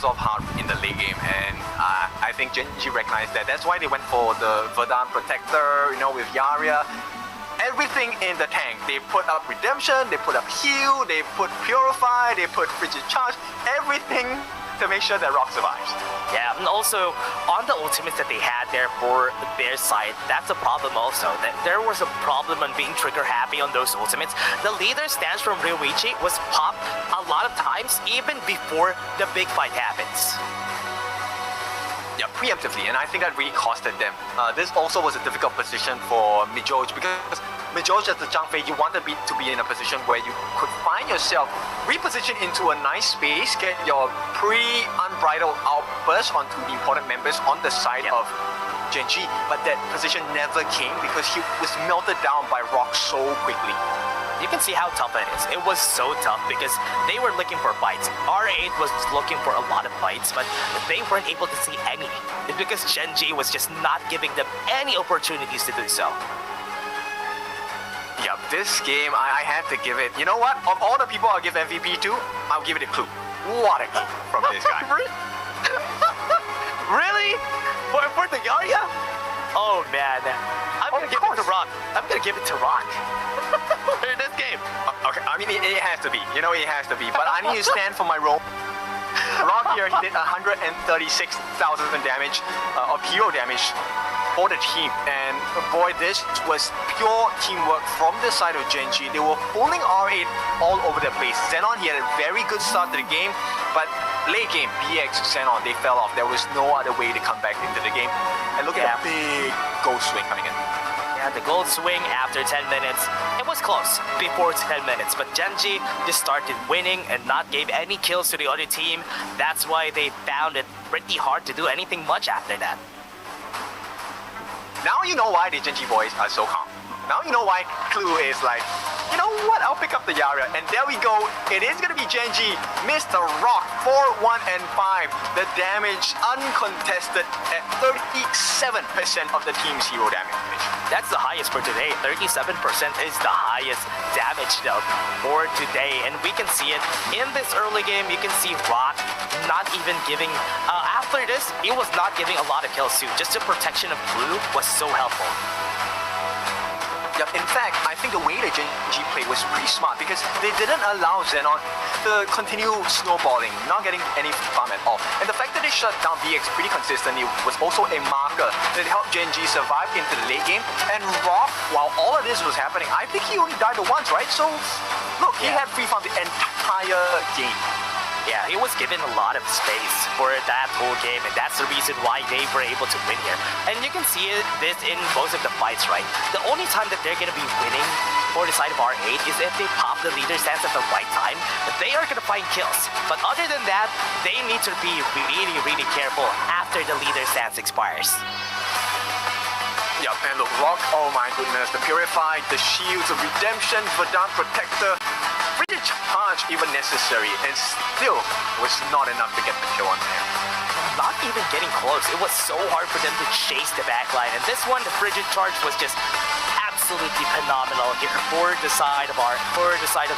off hard in the late game, and I think Genji recognized that. That's why they went for the Verdant Protector, with Yarria. Everything in the tank. They put up Redemption, they put up Heal, they put Purify, they put Frigid Charge, everything to make sure that Rock survives. Yeah, and also on the ultimates that they had there for their side, that's a problem also. That there was a problem on being trigger happy on those ultimates. The leader stance from Ryoichi was popped a lot of times even before the big fight happens. Yeah, preemptively, and I think that really costed them. This also was a difficult position for Mijoj, because Mijoj as the Zhangfei, you want to be in a position where you could find yourself reposition into a nice space, get your pre-unbridled outburst onto the important members on the side of Genji, but that position never came because he was melted down by Rock so quickly. You can see how tough it is. It was so tough because they were looking for fights. R8 was looking for a lot of fights, but they weren't able to see any. It's because Genji was just not giving them any opportunities to do so. Yeah, this game, I have to give it. You know what? Of all the people I'll give MVP to, I'll give it a clue. What a game from this guy. Really? For the Yarria? Oh man. I'm gonna give it to Rock. I'm gonna give it to Rock. In this game. Okay, I mean, it has to be. It has to be. But I need to stand for my role. Rock here, he did 136,000 damage of hero damage for the team. And boy, this was pure teamwork from the side of Genji. They were pulling R8 all over the place. Xenon, he had a very good start to the game, but late game, BX, Xenon, they fell off. There was no other way to come back into the game. And look at that big gold swing coming in. Yeah, the gold swing after 10 minutes. It was close before 10 minutes, but Genji just started winning and not gave any kills to the other team. That's why they found it pretty hard to do anything much after that. Now you know why the Genji boys are so calm. Now you know why Clue is like, you know what, I'll pick up the Yarria. And there we go. It is going to be Genji, Mr. Rock, 4, 1, and 5. The damage uncontested at 37% of the team's hero damage. That's the highest for today. 37% is the highest damage though for today. And we can see it in this early game. You can see Rock not even giving, after this, he was not giving a lot of kills too. Just the protection of Blue was so helpful. In fact, I think the way that Genji played was pretty smart because they didn't allow Xenon to continue snowballing, not getting any farm at all. And the fact that they shut down BX pretty consistently was also a marker that helped Genji survive into the late game. And Rock, while all of this was happening, I think he only died once, right? So, look, he had free farm the entire game. Yeah, he was given a lot of space for that whole game, and that's the reason why they were able to win here. And you can see this in most of the fights, right? The only time that they're going to be winning for the side of R8 is if they pop the leader stance at the right time. They are going to find kills. But other than that, they need to be really, really careful after the leader stance expires. Yeah, and look, Rock, oh my goodness, the Purify, the Shields, the Redemption, Verdant Protector, Frigid Charge even necessary, and still was not enough to get the kill on there. Not even getting close. It was so hard for them to chase the backline, and this one, the Frigid Charge was just absolutely phenomenal here for the side of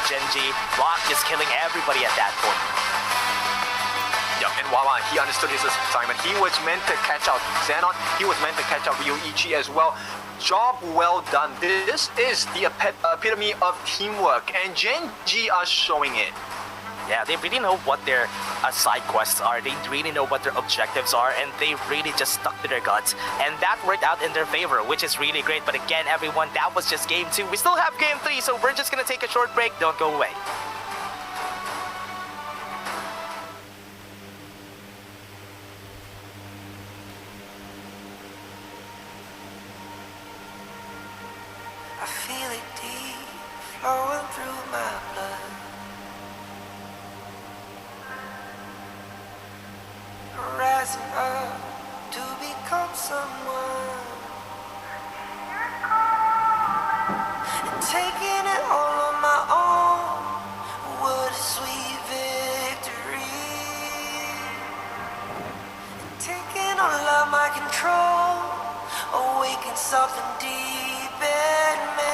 Genji. Rock just killing everybody at that point. Yeah, and Wawa, he understood his assignment. He was meant to catch out Xenon. He was meant to catch out Ryoichi as well. Job well done. This is the epitome of teamwork, and Genji are showing it. Yeah, they really know what their side quests are. They really know what their objectives are, and they really just stuck to their guts. And that worked out in their favor, which is really great. But again, everyone, that was just game 2. We still have game 3, so we're just gonna take a short break. Don't go away. I feel it deep flowing through my blood, rising up to become someone, and taking it all on my own. What a sweet victory, and taking all of my control, awaken something deep in me.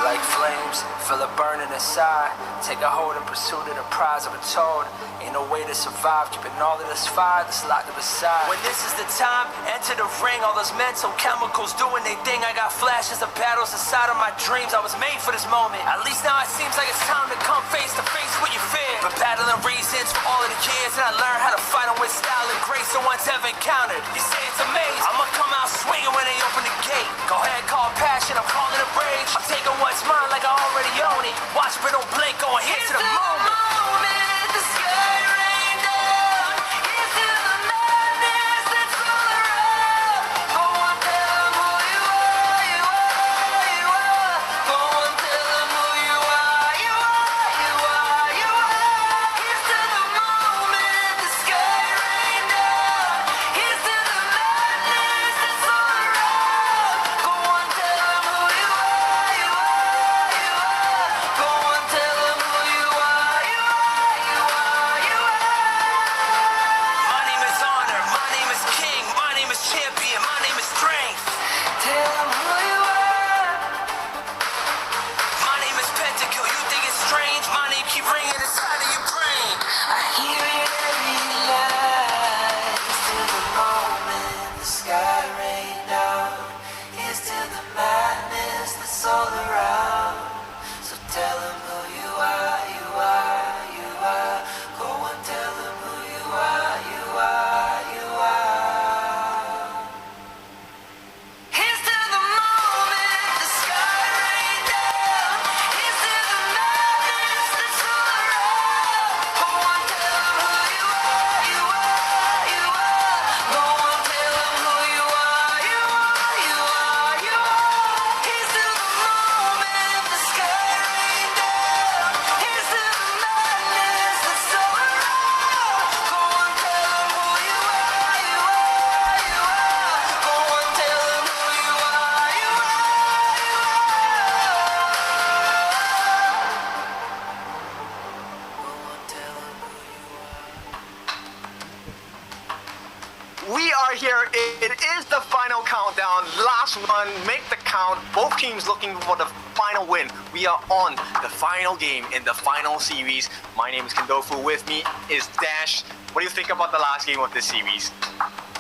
Like flames, feel it burning inside. Take a hold in pursuit of the prize. I've been told, ain't no way to survive. Keeping all of this fire that's locked up inside. When this is the time, enter the ring. All those mental chemicals doing their thing. I got flashes of battles inside of my dreams. I was made for this moment. At least now it seems like it's time to come face to face with your fear. Been battling reasons for all of the years, and I learned how to fight them with style and grace no one's ever encountered. You say it's amazing. I'ma come out swinging when they open the gate. Go ahead, call passion. I'm calling it rage. I'm taking what's mine like I already own it. Watch but don't blink, going here to the moment. The sky rain down. Here's to the madness that's all around. Go on, tell them who you are, you are, you are. Go on, tell them who you are, you are, you are, you are. Here's to the moment. The sky rain down. Here's to the madness that's all around. Go on, tell them who you are, you are, you are. Go on, tell them who you are, you are, you are, you are. My name is Honor, my name is King, my name is Champion, my name is Strength. Tell them who you are. My name is Pentakill, you think it's strange? My name keep ringing inside of your brain. I hear it every night. It's till the moment the sky rain down. Here's to the madness that's all around. So tell them who you are, you are, you are. Go and tell them who you are, you are, you are. Here's to the moment the sky rain down. Here's to the madness that's all around. Go on, tell them who you are, you are, you are. Go on, tell them who you are, you are, you are, you are. Here's to the moment the sky rain down. Here's to the madness that's all around. Go on, tell them who you are, you are, you are. Go on, tell them who you are, you are, you are. Go on, tell them who you are. We are here. It is the final countdown. Last one. Make the count. Both teams looking for the final win. We are on the final game in the final series. My name is Kendofu. With me is Dash. What do you think about the last game of this series?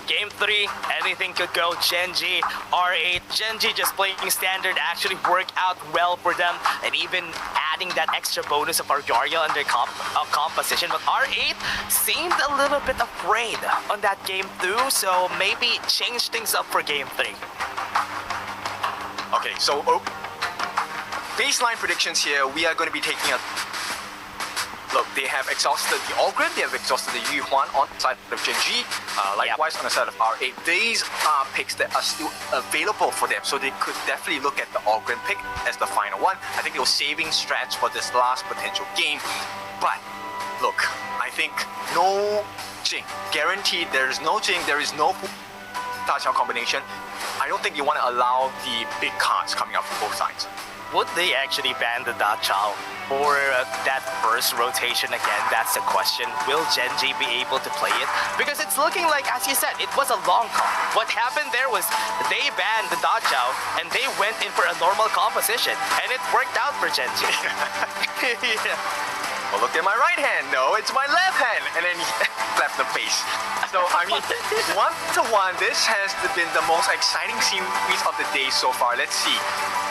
Game 3, anything could go. Genji, R8, Genji just playing standard actually worked out well for them, and even adding that extra bonus of Argaria under composition. But R8 seemed a little bit afraid on that game 2, so maybe change things up for game 3. Okay, so baseline predictions here. We are going to be taking a look. They have exhausted the Ogren, they have exhausted the Yuhuan on the side of Genji, likewise on the side of R8. These are picks that are still available for them, so they could definitely look at the Ogren pick as the final one. I think they were saving strats for this last potential game, but look, I think no Jing, guaranteed there is no Jing, there is no touchdown combination. I don't think you want to allow the big cards coming out from both sides. Would they actually ban the Da Chao for that first rotation again? That's the question. Will Genji be able to play it? Because it's looking like, as you said, it was a long call. What happened there was they banned the Da Chao and they went in for a normal composition, and it worked out for Genji. Yeah. Well, look at my right hand. No, it's my left hand. And then he slapped the face. So, I mean, 1-1, this has been the most exciting series of the day so far. Let's see.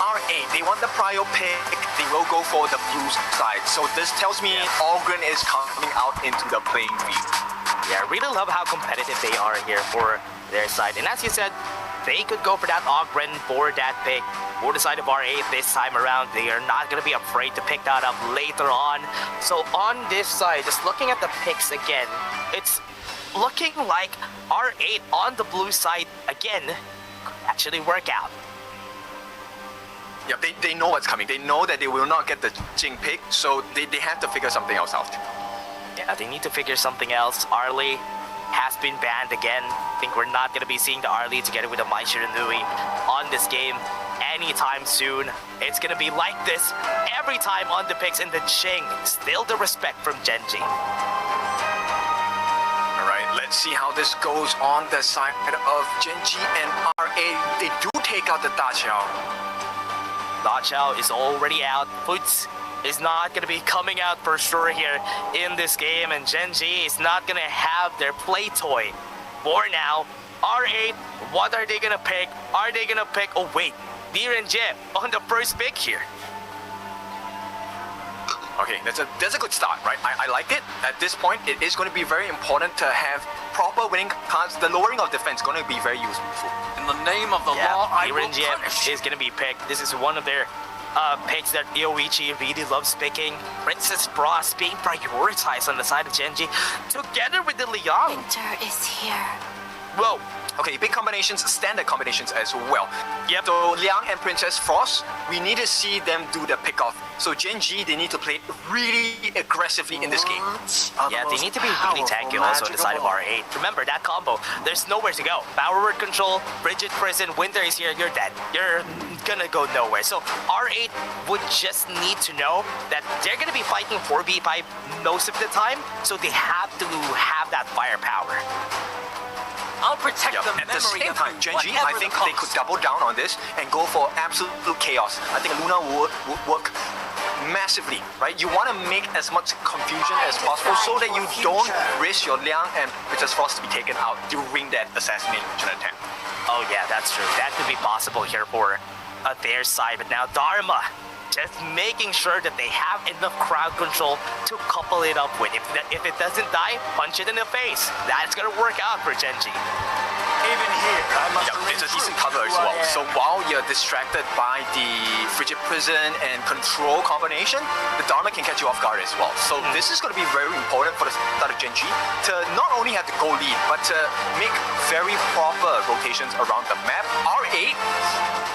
R8, they want the prio pick. They will go for the blue side. So this tells me Ogren is coming out into the playing field. Yeah, I really love how competitive they are here for their side. And as you said, they could go for that Ogren for that pick. For the side of R8 this time around, they are not going to be afraid to pick that up later on. So on this side, just looking at the picks again, it's looking like R8 on the blue side again could actually work out. Yeah, they know what's coming. They know that they will not get the Jing pick, so they have to figure something else out. Yeah, they need to figure something else. Arlie has been banned again. I think we're not going to be seeing the Arlie together with the Mai Shiranui on this game anytime soon. It's going to be like this every time on the picks, and the Jing, still the respect from Genji. Alright, let's see how this goes on the side of Genji and R8. They do take out the Da Chao. Nachao is already out. Foots is not going to be coming out for sure here in this game, and Genji is not going to have their play toy for now. R8, what are they going to pick? Are they going to pick? Oh wait, Deer and Jeb on the first pick here. Okay, that's a good start, right? I like it. At this point, it is going to be very important to have proper winning cards. The lowering of defense is going to be very useful. In the name of the law, I will Jeb punish you. is going to be picked. This is one of their picks that Yoichi really loves picking. Princess Frost being prioritized on the side of Genji, together with the Liang. Winter is here. Whoa. Okay, big combinations, standard combinations as well. Yep. So Liang and Princess Frost, we need to see them do the pick-off. So Genji, they need to play really aggressively in this game. Yeah, they need to be really tanky also on the side of R8. Remember, that combo, there's nowhere to go. Power word control, Frigid Prison, Winter is here, you're dead. You're gonna go nowhere. So R8 would just need to know that they're gonna be fighting 4v5 most of the time, so they have to have that firepower. I'll protect the At the memory same of time, you, Genji, whatever I think the they could cost. double down on this and go for absolute chaos. I think Luna would work massively, right? You want to make as much confusion as possible so that you don't risk your Liang and Princess Frost to be taken out during that assassination attempt. Oh yeah, that's true. That could be possible here for their side. But now Dharma, just making sure that they have enough crowd control to couple it up with. If it doesn't die, punch it in the face. That's gonna work out for Genji. Even here, I must Yeah, remain it's a true decent to cover who as well. I am. So while you're distracted by the Frigid Prison and Control combination, the Dharma can catch you off guard as well. So this is going to be very important for the start of Genji to not only have the goal lead, but to make very proper rotations around the map. R8,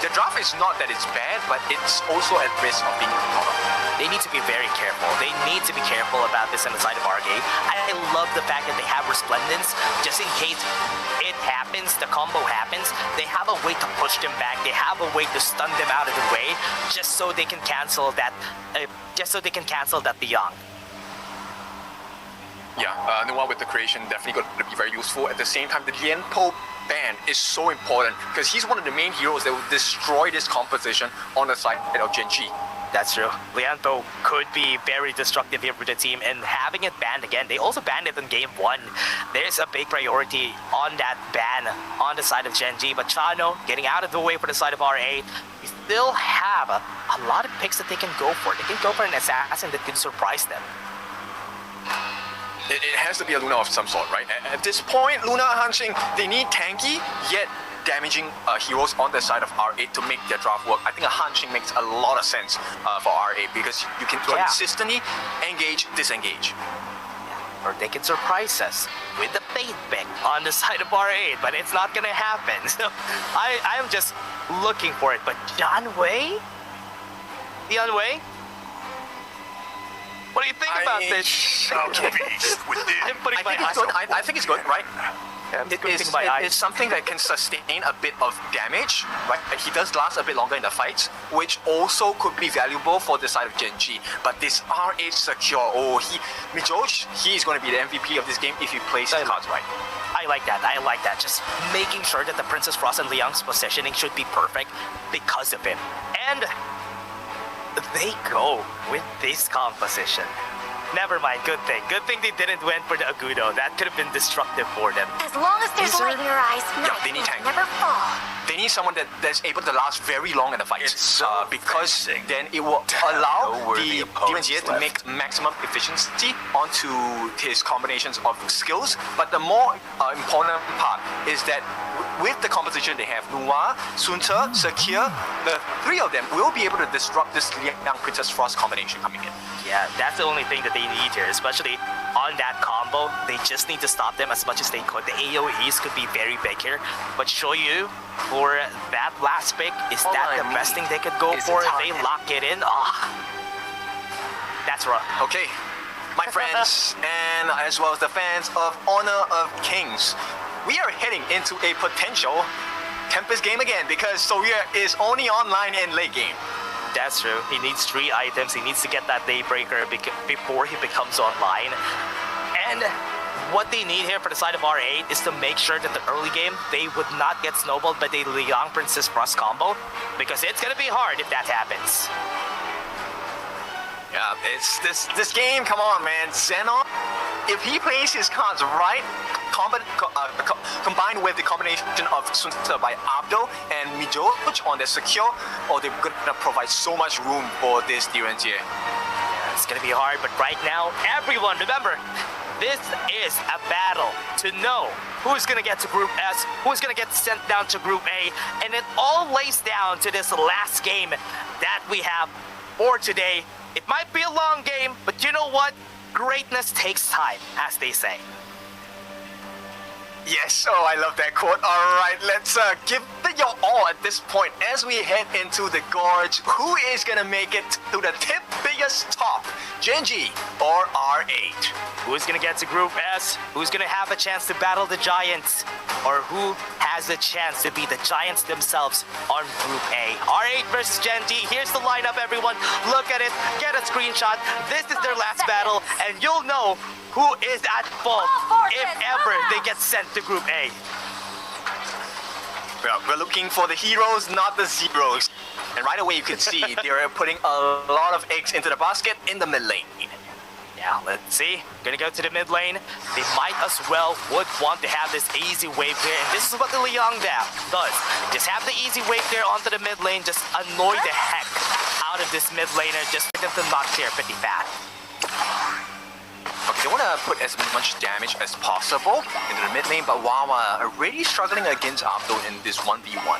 the draft is not that it's bad, but it's also at risk of being caught up. They need to be very careful. They need to be careful about this on the side of R8. I love the fact that they have Resplendence, just in case it happens, the combo happens. They have a way to push them back. They have a way to stun them out of the way, just so they can cancel that. Liang. Yeah, Noah with the creation definitely going to be very useful. At the same time, the Lianpo ban is so important because he's one of the main heroes that will destroy this composition on the side of Genji. That's true. Lianpo could be very destructive here for the team, and having it banned again, they also banned it in game 1. There's a big priority on that ban on the side of Genji, but Chano getting out of the way for the side of R8. We still have a lot of picks that they can go for. They can go for an assassin that can surprise them. It has to be a Luna of some sort, right? At this point, Luna hunching, they need tanky, yet damaging heroes on the side of R8 to make their draft work. I think a hunching makes a lot of sense for R8 because you can consistently engage, disengage. Or they can surprise us with the Fate pick on the side of R8, but it's not gonna happen. So I'm just looking for it. But John Wei? Dian Wei? What do you think about this? I'm putting my eyes on I think it's good, right? I'm It squinting is, my it eyes. is something that can sustain a bit of damage, right? He does last a bit longer in the fights, which also could be valuable for the side of Genji. But this R8 secure, Mijoj, he is going to be the MVP of this game if he plays his cards right. I like that. I like that. Just making sure that the Princess Frost and Liang's positioning should be perfect because of him. And they go with this composition. Never mind, good thing. Good thing they didn't went for the Agudo. That could have been destructive for them. As long as there's Is there- light in your eyes, Yeah, night they need will tank. never fall. They need someone that's able to last very long in the fights. It's so because vexing. then it will allow No worthy the Demon opponents Jie to left. make maximum efficiency onto his combinations of skills. But the more important part is that with the composition they have, Noir, Sunter, Sakir, the three of them will be able to disrupt this Liang Princess Frost combination coming in. Yeah, that's the only thing that they need here, especially on that combo. They just need to stop them as much as they could. The AoEs could be very big here, but Shoyu, for that last pick, is All that I the best need thing they could go is a for? If they target. lock it in, that's rough. Okay, my friends, and as well as the fans of Honor of Kings, we are heading into a potential Tempest game again because Sawyer is only online in late game. That's true. He needs 3 items. He needs to get that Daybreaker before he becomes online. And what they need here for the side of R8 is to make sure that the early game, they would not get snowballed by the Liang Princess Frost combo, because it's gonna be hard if that happens. Yeah, it's this game. Come on, man. Xenon, if he plays his cards right, combined with the combination of Sunta by Abdo and Mijoj on the secure, they're gonna provide so much room for this Direntier. It's gonna be hard, but right now, everyone, remember, this is a battle to know who's gonna get to Group S, who's gonna get sent down to Group A, and it all lays down to this last game that we have for today. It might be a long game, but you know what? Greatness takes time, as they say. Yes, I love that quote. All right, let's give it your all at this point as we head into the gorge. Who is gonna make it to the tip biggest top, Genji or R8? Who's gonna get to Group S? Who's gonna have a chance to battle the Giants? Or who has a chance to be the Giants themselves on Group A? R8 versus Genji. Here's the lineup, everyone. Look at it. Get a screenshot. This is their last battle, and you'll know who is at fault if ever they get sent to Group A. Well, we're looking for the heroes, not the zeros. And right away you can see they're putting a lot of eggs into the basket in the mid lane. Yeah, let's see. Gonna go to the mid lane. They might as well would want to have this easy wave there, and this is what the Liang does. Just have the easy wave there onto the mid lane, just annoy the heck out of this mid laner, just for them to not clear pretty fast. Okay, they want to put as much damage as possible into the mid lane, but Wawa are really struggling against Abdo in this 1v1.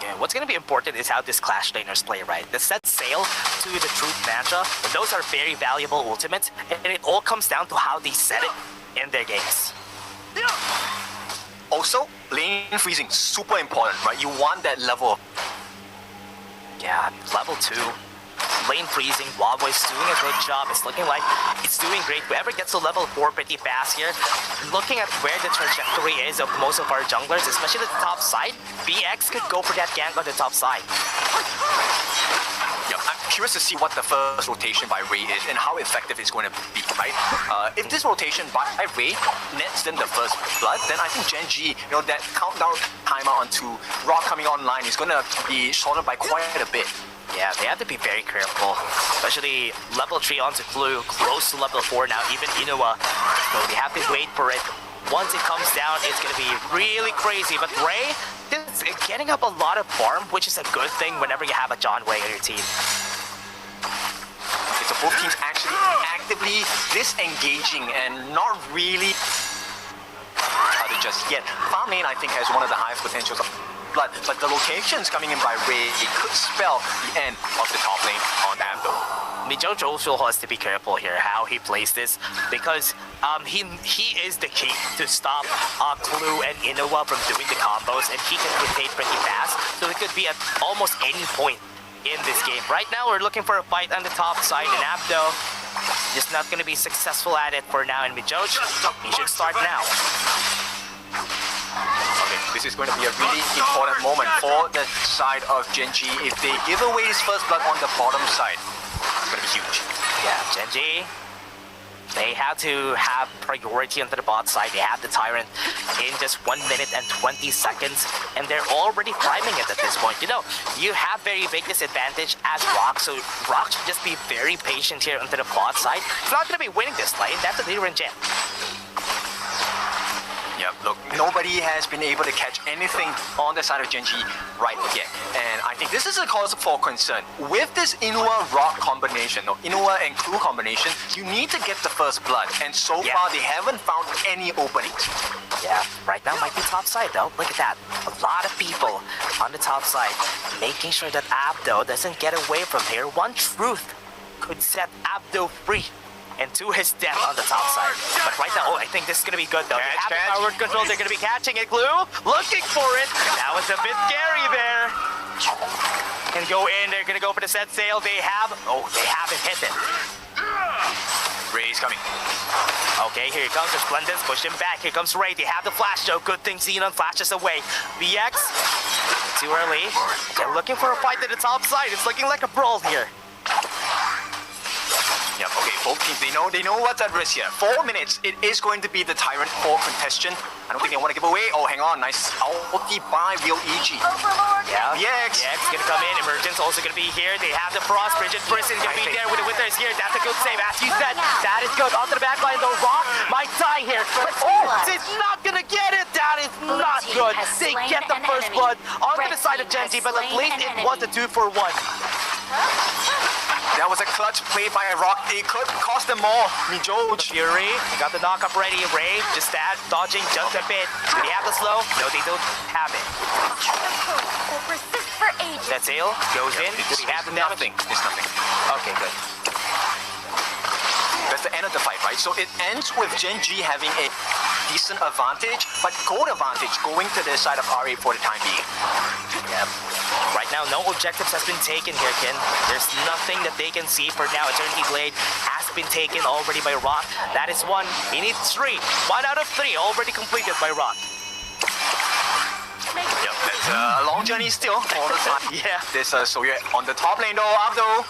Yeah, what's going to be important is how this Clash laners play, right? The set sail to the Truth Mantra, those are very valuable ultimates, and it all comes down to how they set it in their games. Also, lane freezing, super important, right? You want that level. Yeah, level 2. Lane freezing, Wildboy's doing a good job. It's looking like it's doing great. Whoever gets to level 4 pretty fast here, looking at where the trajectory is of most of our junglers, especially at the top side, BX could go for that gank on the top side. Yeah, I'm curious to see what the first rotation by Ray is and how effective it's going to be, right? If this rotation by Ray nets them the first blood, then I think Genji, that countdown timer onto Rock coming online is going to be shortened by quite a bit. Yeah, they have to be very careful, especially level 3 onto Clue, close to level 4 now, even Inuwa. So they have to wait for it. Once it comes down, it's going to be really crazy. But Ray is getting up a lot of farm, which is a good thing whenever you have a John Way on your team. Okay, so both teams actually actively disengaging and not really just yet. Farm lane, I think, has one of the highest potentials of blood, but the locations coming in by Ray, it could spell the end of the top lane on Abdo. Mijoj also has to be careful here how he plays this, because he is the key to stop Clue and Inuwa from doing the combos, and he can rotate pretty fast, so it could be at almost any point in this game. Right now, we're looking for a fight on the top side, and Abdo just not going to be successful at it for now, and Mijoj, he should start now. Okay, this is going to be a really important moment for the side of Genji. If they give away his first blood on the bottom side, it's going to be huge. Yeah, Genji, they have to have priority on the bot side. They have the Tyrant in just 1 minute and 20 seconds, and they're already priming it at this point. You have very big disadvantage as Rock, so Rock should just be very patient here onto the bot side. He's not going to be winning this lane. That's a leader in gem. Yeah, look, nobody has been able to catch anything on the side of Genji right yet. And I think this is a cause for concern. With this Inuwa Rock combination, or Inuwa and Clue combination, you need to get the first blood. And so far, they haven't found any openings. Yeah, right now might be top side though. Look at that. A lot of people on the top side making sure that Abdo doesn't get away from here. One truth could set Abdo free and to his death on the top side. But right now, I think this is going to be good though. They have the powered control, they're going to be catching it. Clue looking for it. That was a bit scary there. Can go in, they're going to go for the set sail. They haven't hit it. Ray's coming. Okay, here he comes. There's Splendid. Push him back. Here comes Ray. They have the flash though. Good thing Xenon flashes away. BX, too early. They're looking for a fight at the top side. It's looking like a brawl here. Yep, okay, both teams, they know what's at risk here. 4 minutes, it is going to be the Tyrant for contestation. I don't think they want to give away. Oh, hang on, nice ulti by Real EG. Overlord. Yeah. VX. VX gonna come in. Emergence also gonna be here. They have the Frost. Bridget Prison gonna be there with the Withers here. That's a good save. As you said, that is good. Onto the back line though. Rock might die here. But it's not gonna get it. That is not good. They get the first blood onto the side of Genji, but at least it was a 2-for-1. That was a clutch play by a Rock. It could cost them more. Mijoj. Fury, they got the knock-up ready. Ray, just that, dodging just a bit. Do they have the slow? No, they don't have it. Will persist for ages. That'sAle, goes in. Do they have the damage? Nothing. It's nothing. Okay, good. That's the end of the fight, right? So it ends with Genji having a decent advantage, but gold advantage going to the side of RA for the time being. Yep. Right now, no objectives has been taken here, Ken. There's nothing that they can see for now. Eternity Blade has been taken already by Rock. That is 1. He needs 3. 1 out of 3 already completed by Rock. Yep, that's a long journey still all the time. Yeah. This so you're on the top lane though, Abdo.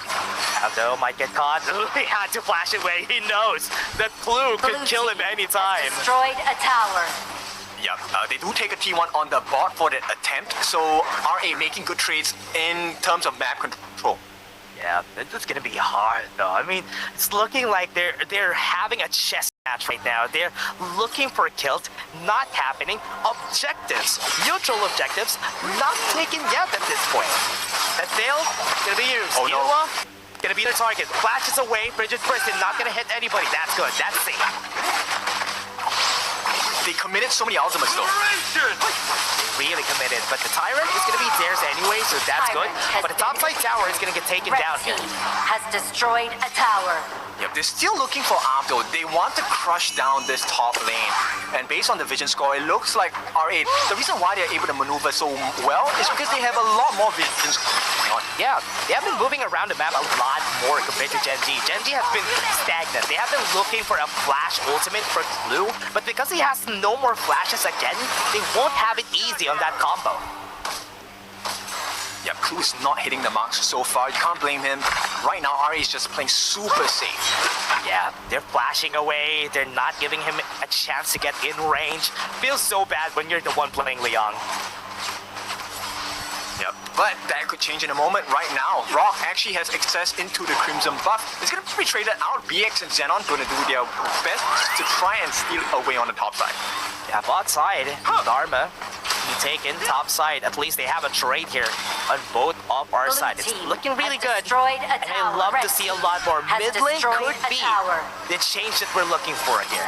Abdo might get caught. He had to flash away. He knows that Blue could Blue kill him team anytime. has destroyed a tower. Yep, they do take a T1 on the bot for that attempt, so RA making good trades in terms of map control. Yeah, this is gonna be hard though. I mean, it's looking like they're having a chess match right now. They're looking for kills, not happening. Objectives, neutral objectives, not taken yet at this point. That fail gonna be used. Oh, no. Iowa, gonna be the target. Flashes away. Bridget Preston not gonna hit anybody. That's good. That's safe. They committed so many ultimates though. Really committed, but the Tyrant is gonna be theirs anyway, so that's good. Tyrant has But the topside tower is gonna get taken Red down team here. has destroyed a tower. Yep, they're still looking for Abdo. They want to crush down this top lane. And based on the vision score, it looks like RA, the reason why they're able to maneuver so well is because they have a lot more vision going on. Yeah, they have been moving around the map a lot more compared to Genji. Genji has been stagnant. They have been looking for a flash ultimate for Blue, but because he has no more flashes again, they won't have it easy on that combo. Yeah, Clue is not hitting the marks so far. You can't blame him. Right now, RA is just playing super safe. Yeah, they're flashing away. They're not giving him a chance to get in range. Feels so bad when you're the one playing Liang. Yep, but that could change in a moment. Right now, Rock actually has access into the Crimson buff. It's going to be traded out. BX and Xenon going to do their best to try and steal away on the top side. Yeah, bot side, Dharma be taken. Top side, at least they have a trade here on both of our Blue side. It's team looking really has good. destroyed a And I tower. love Red to see a team lot more. has Mid lane destroyed could a be tower. the change that we're looking for here.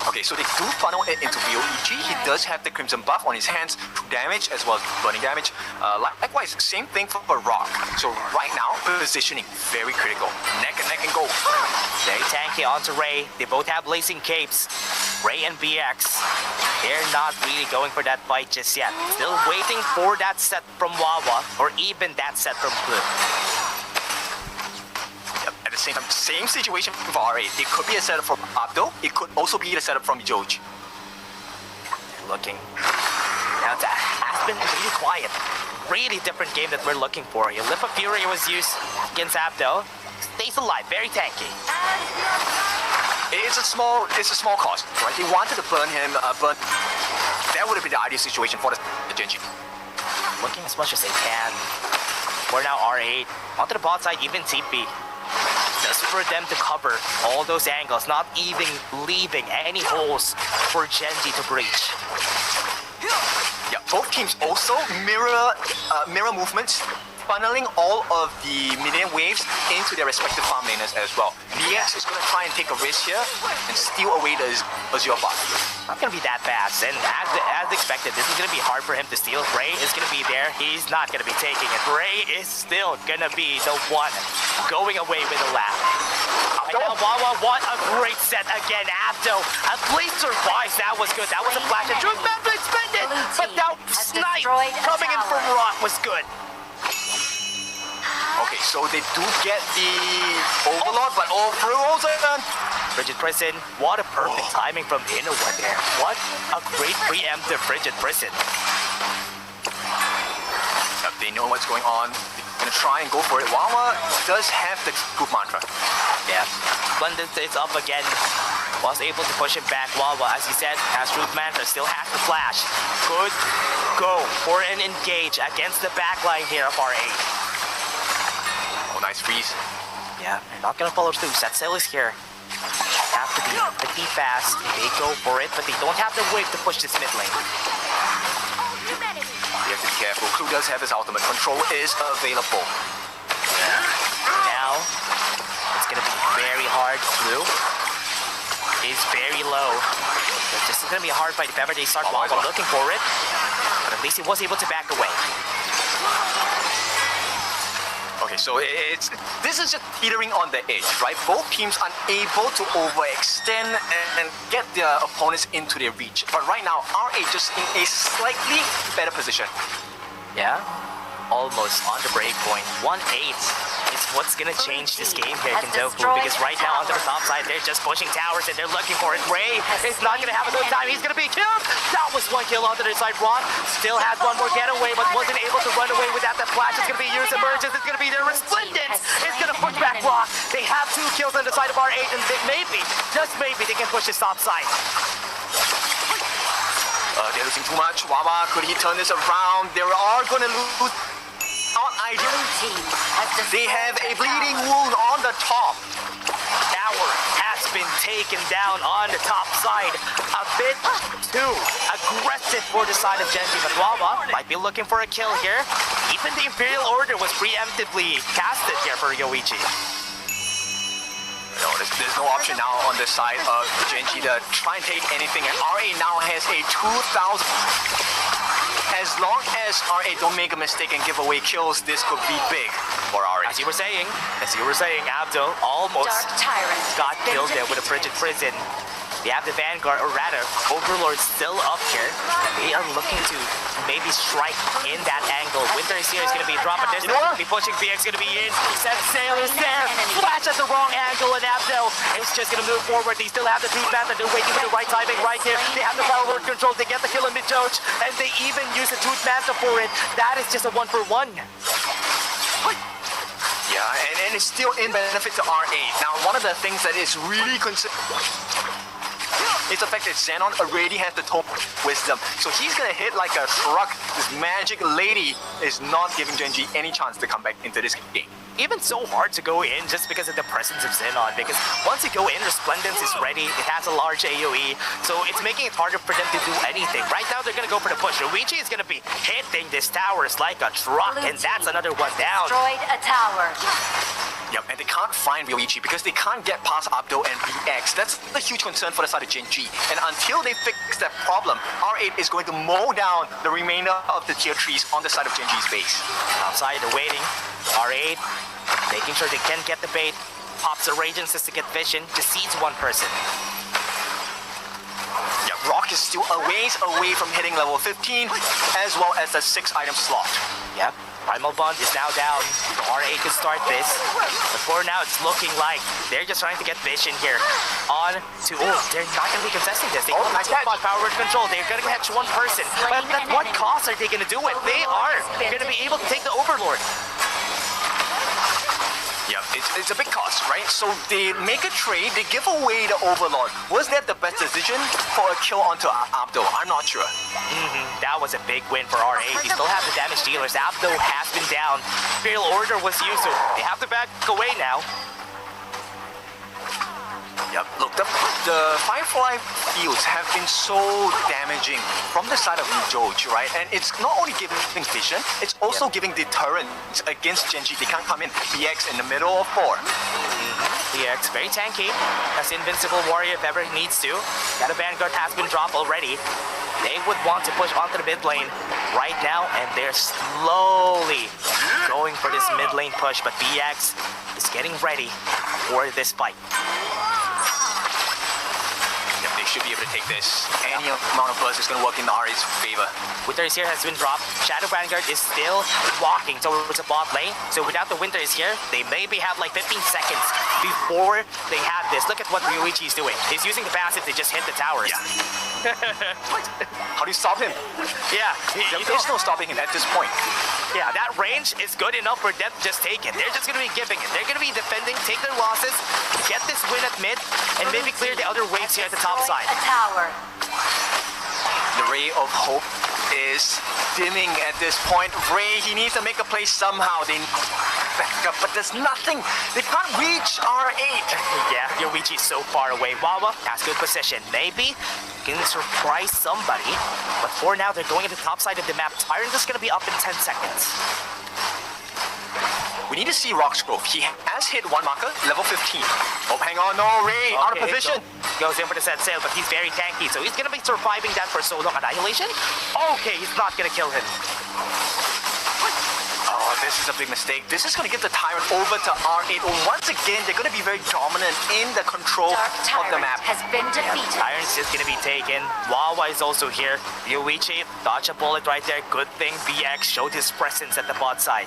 Okay, so they do funnel it into VOEG. He does have the Crimson buff on his hands, true damage as well as burning damage. Likewise, same thing for Rock. So right now, positioning very critical. Neck and go. Very tanky onto Ray. They both have blazing capes. Ray and BX. They're not really going for that fight just yet. Still waiting for that set from Wawa or even that set from Blue. Yep, at the same time, same situation for RA. It could be a setup from Abdo. It could also be the setup from Mijoj. Looking. Now that has been really quiet. Really different game that we're looking for here. Lip of Fury was used against Abdo. Stays alive, very tanky. It's a small cost, right? They wanted to burn him, but that would have been the ideal situation for the Genji. Looking as much as they can. We're now R8. Onto the bot side, even TP. Just for them to cover all those angles, not even leaving any holes for Genji to breach. Yeah, both teams also mirror movements, funneling all of the minion waves into their respective farm laners as well. BX is going to try and take a risk here and steal away the Azure bot. Not gonna be that fast, and as expected, this is gonna be hard for him to steal. Ray is gonna be there. He's not gonna be taking it. Ray is still gonna be the one going away with a laugh. And now Wawa, what a great set again. Abdo at least survives. That was good. That was a flash. And Drew Memphis expended, but that snipe coming in from Rock was good. Okay, so they do get the Overlord, but all through also done. Bridget Prison, what a perfect timing from Inoue there. What a great preemptive Bridget Prison. They know what's going on. They're gonna try and go for it. Wawa does have the Scoop Mantra. Yeah. Splendid is up again. Was able to push it back. Wawa, as you said, has Truth Mantra, still has the flash. Good go for an engage against the backline here of R8. Oh, nice freeze. Yeah, they're not gonna follow through. Set sail is here. Have to be pretty fast. They go for it, but they don't have the whip to push this mid lane. You have to be careful. Clue does have his ultimate. Control is available. Now, it's gonna be very hard. Clue is very low. This is gonna be a hard fight if ever they start Wawa looking for it. But at least he was able to back away. Okay, so this is just teetering on the edge, right? Both teams unable to overextend and get their opponents into their reach. But right now, R8 just in a slightly better position. Yeah, almost on the break point. 1-8 is what's gonna change this game here, Kentoku, because right now onto the top side, they're just pushing towers and they're looking for it. Ray is not gonna have a good time. He's gonna be killed. That was one kill onto their side. Ron still has one more getaway, but wasn't able to run away without that flash. It's gonna be Years Emergence. It's gonna be their Resplendence. It's gonna push back Rock. They have 2 kills on the side of R8, and they maybe, just maybe, they can push this top side. They're losing too much. Wawa, could he turn this around? They are gonna lose. Not ideal. They have a bleeding wound on the top. Tower has been taken down on the top side. A bit too aggressive for the side of Genji, but Wawa might be looking for a kill here. Even the Imperial Order was preemptively casted here for Yoichi. No, there's no option now on the side of Genji to try and take anything, and RA now has a 2,000. As long as RA don't make a mistake and give away kills, this could be big for RA. As you were saying, Abdo almost got killed there with a frigid prison. They have the Vanguard, or rather, Overlord still up here. They are looking to maybe strike in that angle. Winter is here, is going to be dropped, but there's no going to be pushing. BX going to be in. Set sail is there. Flash at the wrong angle, and Abdo is just going to move forward. They still have the Truth Mantra. They're waiting for the right timing right here. They have the power control. They get the kill in mid-doge, and they even use the Truth Mantra for it. That is just a 1-for-1. Yeah, and it's still in benefit to R8. Now, one of the things that is really it's the fact that Xenon already has the Tome Wisdom. So he's gonna hit like a truck. This magic lady is not giving Genji any chance to come back into this game. Even so hard to go in just because of the presence of Xenon, because once you go in, Resplendence is ready, it has a large AoE, so it's making it harder for them to do anything. Right now, they're gonna go for the push. Luigi is gonna be hitting this towers like a truck, and that's another one down. Destroyed a tower. Yep, and they can't find Ryoichi because they can't get past Abdo and BX. That's the huge concern for the side of Genji. And until they fix that problem, R8 is going to mow down the remainder of the tier 3s on the side of Genji's base. Outside, they're waiting. R8 making sure they can get the bait. Pops the Radiance just to get vision. Just seeds one person. Yeah, Rock is still a ways away from hitting level 15, as well as the 6-item slot. Yep. Primal Bond is now down. R8 can start this. But for now, it's looking like they're just trying to get vision here. On to... Oh, they're not going to be contesting this. They have nice catch. power word control. They're going to catch one person. But at what cost are they going to do it? They are going to be able to take the Overlord. Yeah, it's a big cost, right? So they make a trade, they give away the Overlord. Was that the best decision for a kill onto Abdo? I'm not sure. That was a big win for R8. They still have the damage dealers. Abdo has been down. Imperial Order was used, so they have to back away now. Yep, look, the Firefly fields have been so damaging from the side of Doge, right? And it's not only giving vision, it's also giving deterrence against Genji. They can't come in. BX in the middle of 4. BX, very tanky. That's Invincible Warrior if ever it needs to. That a Vanguard has been dropped already. They would want to push onto the mid lane right now, and they're slowly going for this mid lane push, but BX is getting ready for this fight. They should be able to take this. Any amount of buzz is going to work in Ari's favor. Winter is here has been dropped. Shadow Vanguard is still walking towards the bot lane. So without the Winter is here, they maybe have like 15 seconds before they have this. Look at what Ryuichi's doing. He's using the passive to just hit the towers. How do you stop him? Yeah, There's no stopping him at this point. yeah, that range is good enough for them to just take it. They're just gonna be giving it. They're gonna be defending, take their losses, get this win at mid, and maybe clear the other waves here at the top side. A tower. The ray of hope is dimming at this point. Ray, he needs to make a play somehow. They back up, but there's nothing. They can't reach R8. Yeah, Yoichi's so far away. Wawa has good position. Maybe can surprise somebody, but for now they're going to the top side of the map. Tyrant is gonna be up in 10 seconds. We need to see Rock's growth. He has hit one marker, level 15. Oh, hang on, no, Ray, out of Okay, position. Goes in for the set sail, but he's very tanky, so he's gonna be surviving that for so long. Annihilation? Okay, he's not gonna kill him. Oh, this is a big mistake. This is going to give the Tyrant over to R8. Once again, they're going to be very dominant in the control Dark of the Tyrant map. has been defeated. Tyrant's just gonna be taken. Wawa is also here. Yoichi, dodge a bullet right there. Good thing BX showed his presence at the bot side.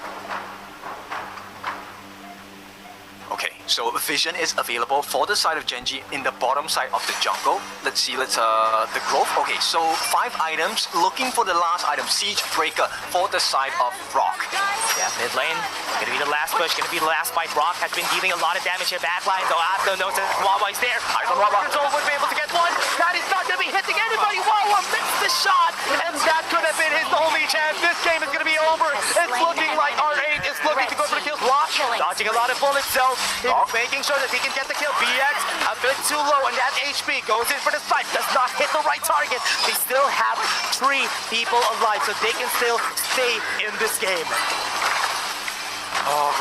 Okay, so vision is available for the side of Genji in the bottom side of the jungle. Let's see, the growth. Okay, so 5 items, looking for the last item, Siege Breaker for the side of Rock. Yeah, mid lane, gonna be the last push, gonna be the last fight. Rock has been dealing a lot of damage here. Backline, though, after knows that Wawa is there. Eyes on Wawa. Control would be able to get one. That is not gonna be hitting anybody. Wawa missed the shot, and that could have been his only chance. This game is gonna be over. It's looking like R8 is looking to go for the kill. Rock dodging a lot of bullets, so he's making sure that he can get the kill. BX a bit too low on that HP, goes in for the snipe, does not hit the right target. They still have 3 people alive, so they can still stay in this game. Oh,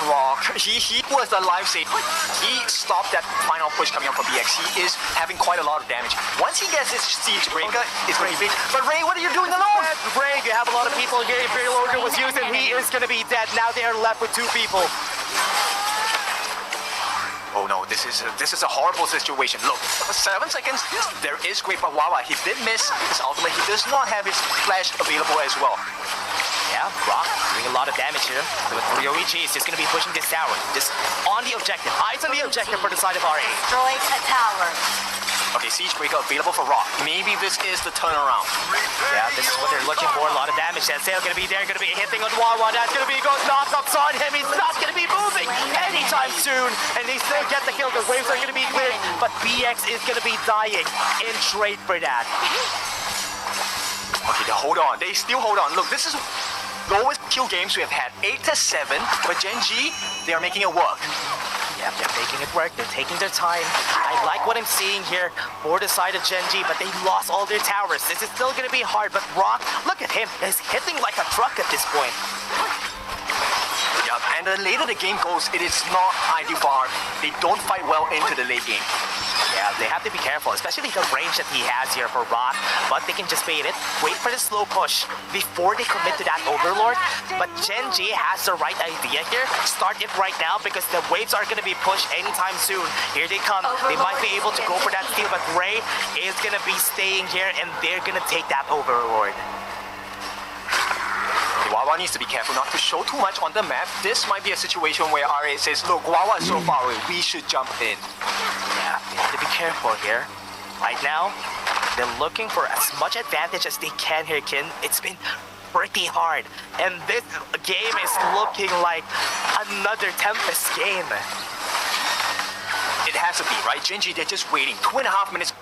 Rock. He was the lifesaver. He stopped that final push coming up from BX. He is having quite a lot of damage. Once he gets his Siege Breaker, it's going to be big. But Ray, what are you doing alone? Ray, you have a lot of people here. Imperial Order was used, and he is going to be dead. Now they are left with 2 people. Oh no, this is a horrible situation. Look, 7 seconds, there is great, but Wawa, he did miss his ultimate. He does not have his flash available as well. Yeah, Rock doing a lot of damage here. With Ryoichi is just going to be pushing this tower. Just on the objective. Eyes on the objective for the side of RA. Destroyed a tower. Okay, Siege Breaker available for Rock. Maybe this is the turnaround. Yeah, this is what they're looking for. A lot of damage. That sail going to be there. Going to be hitting on Wawa. That's going to be goes knockups on him. He's not going to be moving anytime soon. And they still get the kill. The waves are going to be cleared. But BX is going to be dying in trade for that. Okay, they hold on. They still hold on. Look, this is lowest kill games we have had. 8-7. But Genji, they are making it work. Yeah, they're making it work. They're taking their time. I like what I'm seeing here for the side of Genji, but they lost all their towers. This is still going to be hard, but Rock, look at him. He's hitting like a truck at this point. Yeah, and the later the game goes, it is not ideal for Art. They don't fight well into the late game. Yeah, they have to be careful, especially the range that he has here for Rock, but they can just bait it, wait for the slow push before they commit to that Overlord. But Genji has the right idea here. Start it right now because the waves are going to be pushed anytime soon. Here they come. They might be able to go for that steal, but Ray is going to be staying here and they're going to take that Overlord. Wawa needs to be careful not to show too much on the map. This might be a situation where RA says, look, Wawa is so far away, we should jump in. Yeah, they have to be careful here. Right now, they're looking for as much advantage as they can here, Kin. It's been pretty hard. And this game is looking like another Tempest game. It has to be, right? Genji, they're just waiting. 2.5 minutes.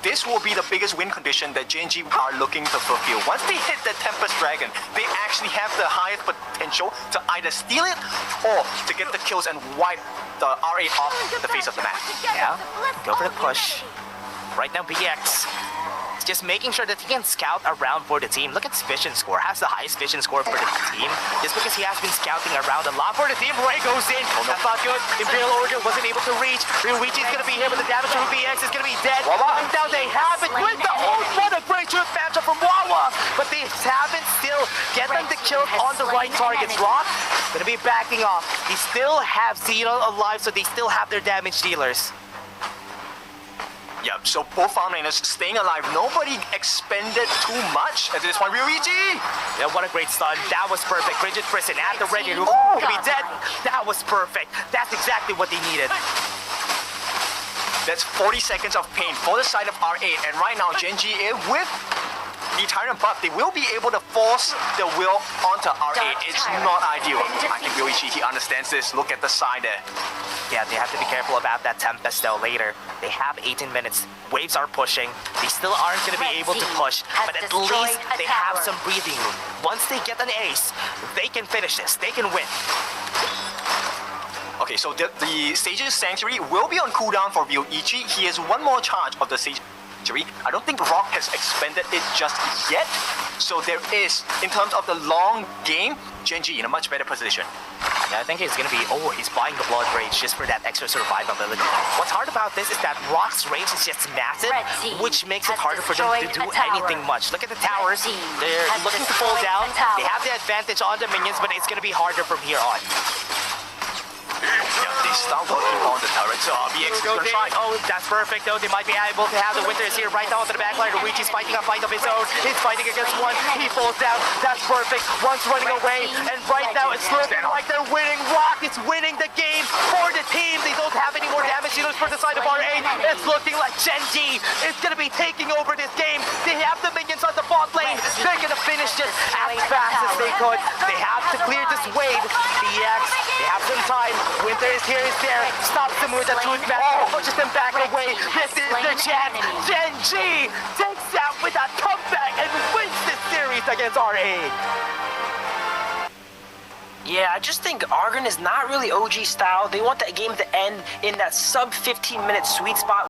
This will be the biggest win condition that Genji are looking to fulfill. Once they hit the Tempest Dragon, they actually have the highest potential to either steal it or to get the kills and wipe the R8 off the face of the map. Yeah, go for the push. Right now, BX is just making sure that he can scout around for the team. Look at his vision score. Has the highest vision score for the team. Just because he has been scouting around a lot for the team. Ray goes in. That's not good. Imperial Order wasn't able to reach. Ryuichi's going to be here, but the damage from BX is going to be dead. Wawa. And now they have it with the old one. A great truth matchup from Wawa. But they haven't still get them to kill on the right targets. Rock going to be backing off. They still have Xeno alive, so they still have their damage dealers. Yeah, so both farm laners staying alive. Nobody expended too much at this point. Ryuichi! Yeah, what a great stun. That was perfect. Rigid Prison at the ready to be dead. That was perfect. That's exactly what they needed. That's 40 seconds of pain for the side of R8. And right now, Genji, with the Tyrant buff, they will be able to force the will onto R8. It's not ideal. I think Ryuichi, he understands this. Look at the side there. Yeah, they have to be careful about that Tempest though later. They have 18 minutes. Waves are pushing. They still aren't going to be able to push, but at least they have some breathing room. Once they get an ace, they can finish this. They can win. Okay, so the Sage's Sanctuary will be on cooldown for Ryuichi. He has one more charge of the Sage Sanctuary. I don't think Rock has expended it just yet. So there is, in terms of the long game, Genji in a much better position. Yeah, I think he's gonna be, he's buying the Blood Rage just for that extra survivability. What's hard about this is that Rock's range is just massive, which makes it harder for them to do anything much. Look at the towers. They're looking to pull down. They have the advantage on the minions, but it's gonna be harder from here on. Yeah, they start working on the turret, so RBX is gonna try. Oh, that's perfect though. They might be able to have the Winters here right now onto the backline. Luigi's fighting a fight of his own. He's fighting against one. He falls down. That's perfect. One's running away. And right now it's looking like they're winning. Rock is winning the game for the team. They don't have any more damage dealers for the side of R8. It's looking like Genji is going to be taking over this game. They have the minions on the bot lane. They're going to finish this as fast as they could. They have to clear this wave. DX, they have some time. Winter is here, is there. Stops them with a truth match. Pushes them back away. This is the chance. Genji takes out with a comeback and wins this series against R8. Yeah, I just think Argon is not really OG style. They want that game to end in that sub 15-minute sweet spot.